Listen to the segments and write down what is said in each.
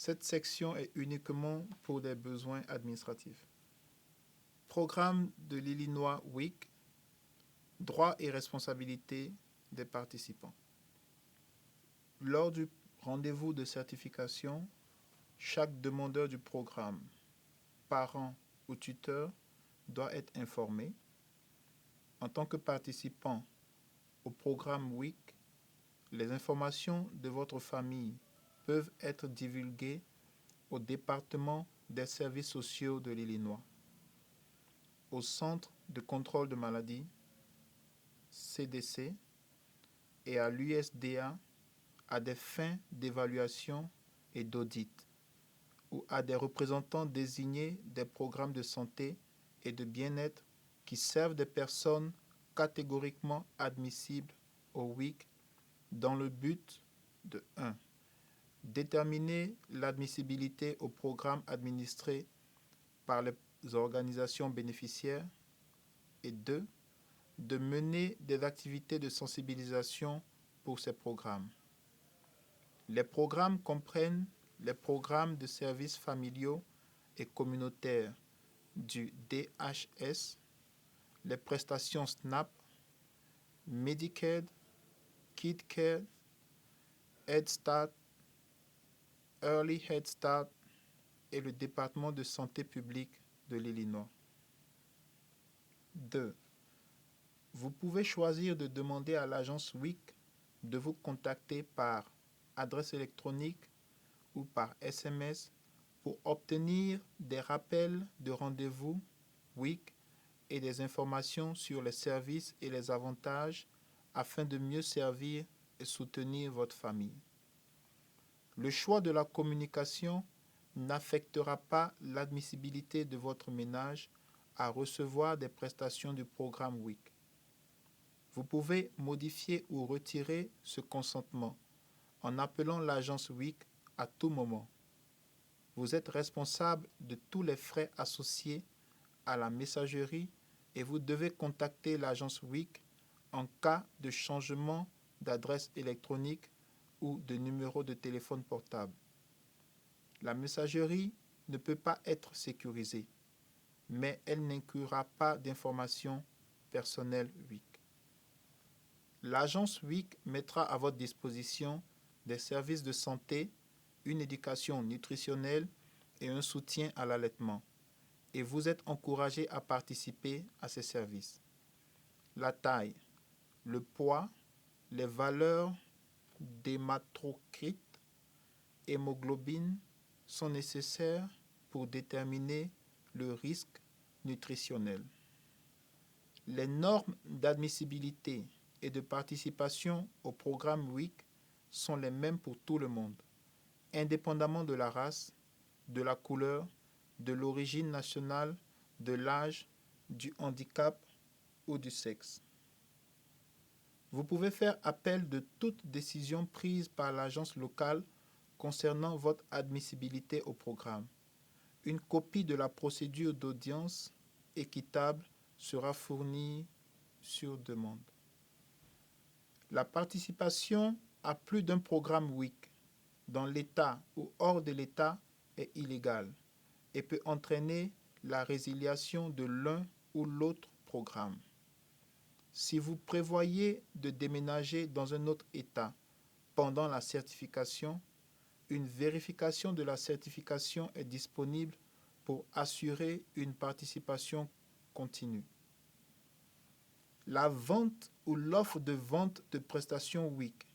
Cette section est uniquement pour des besoins administratifs. Programme de l'Illinois Week, droits et responsabilités des participants. Lors du rendez-vous de certification, chaque demandeur du programme, parent ou tuteur, doit être informé. En tant que participant au programme Week, les informations de votre famille peuvent être divulguées au département des services sociaux de l'Illinois, au Centre de contrôle de maladies, CDC, et à l'USDA à des fins d'évaluation et d'audit, ou à des représentants désignés des programmes de santé et de bien-être qui servent des personnes catégoriquement admissibles au WIC dans le but de 1. Déterminer l'admissibilité au programme administré par les organisations bénéficiaires et 2. De mener des activités de sensibilisation pour ces programmes. Les programmes comprennent les programmes de services familiaux et communautaires du DHS, les prestations SNAP, Medicaid, KidCare, Head Start, Early Head Start et le département de santé publique de l'Illinois. 2. Vous pouvez choisir de demander à l'agence WIC de vous contacter par adresse électronique ou par SMS pour obtenir des rappels de rendez-vous WIC et des informations sur les services et les avantages afin de mieux servir et soutenir votre famille. Le choix de la communication n'affectera pas l'admissibilité de votre ménage à recevoir des prestations du programme WIC. Vous pouvez modifier ou retirer ce consentement en appelant l'agence WIC à tout moment. Vous êtes responsable de tous les frais associés à la messagerie et vous devez contacter l'agence WIC en cas de changement d'adresse électronique ou de numéro de téléphone portable. La messagerie ne peut pas être sécurisée, mais elle n'inclura pas d'informations personnelles WIC. L'agence WIC mettra à votre disposition des services de santé, une éducation nutritionnelle et un soutien à l'allaitement, et vous êtes encouragé à participer à ces services. La taille, le poids, les valeurs d'hématocrite, hémoglobine sont nécessaires pour déterminer le risque nutritionnel. Les normes d'admissibilité et de participation au programme WIC sont les mêmes pour tout le monde, indépendamment de la race, de la couleur, de l'origine nationale, de l'âge, du handicap ou du sexe. Vous pouvez faire appel de toute décision prise par l'agence locale concernant votre admissibilité au programme. Une copie de la procédure d'audience équitable sera fournie sur demande. La participation à plus d'un programme WIC dans l'État ou hors de l'État est illégale et peut entraîner la résiliation de l'un ou l'autre programme. Si vous prévoyez de déménager dans un autre État pendant la certification, une vérification de la certification est disponible pour assurer une participation continue. La vente ou l'offre de vente de prestations WIC,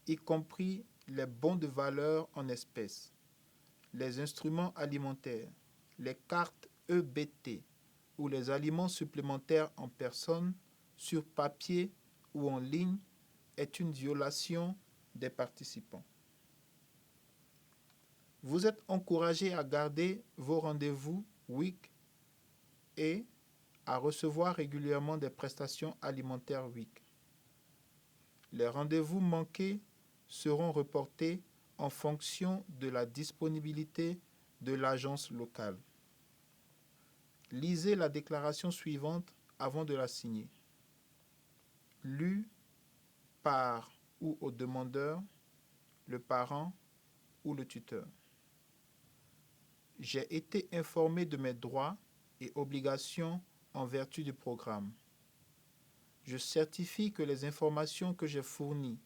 y compris les bons de valeur en espèces, les instruments alimentaires, les cartes EBT ou les aliments supplémentaires en personne, sur papier ou en ligne, est une violation des participants. Vous êtes encouragé à garder vos rendez-vous WIC et à recevoir régulièrement des prestations alimentaires WIC. Les rendez-vous manqués seront reportés en fonction de la disponibilité de l'agence locale. Lisez la déclaration suivante avant de la signer. Lue par ou au demandeur, le parent ou le tuteur. J'ai été informé de mes droits et obligations en vertu du programme. Je certifie que les informations que j'ai fournies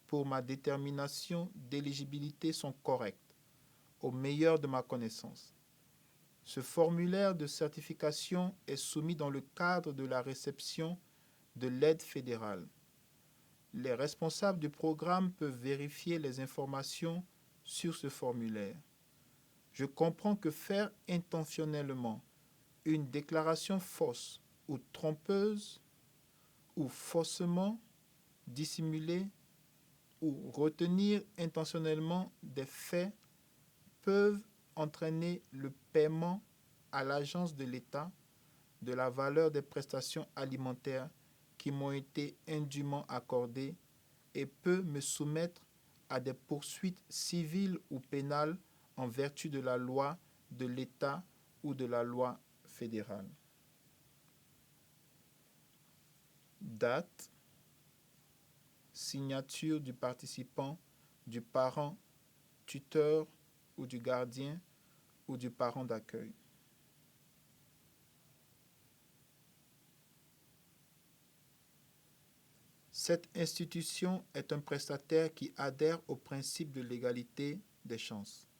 pour ma détermination d'éligibilité sont correctes, au meilleur de ma connaissance. Ce formulaire de certification est soumis dans le cadre de la réception de l'aide fédérale. Les responsables du programme peuvent vérifier les informations sur ce formulaire. Je comprends que faire intentionnellement une déclaration fausse ou trompeuse ou faussement dissimulée ou retenir intentionnellement des faits peuvent entraîner le paiement à l'agence de l'État de la valeur des prestations alimentaires qui m'ont été indûment accordées et peut me soumettre à des poursuites civiles ou pénales en vertu de la loi de l'État ou de la loi fédérale. Date, signature du participant, du parent, tuteur ou du gardien ou du parent d'accueil. Cette institution est un prestataire qui adhère au principe de l'égalité des chances.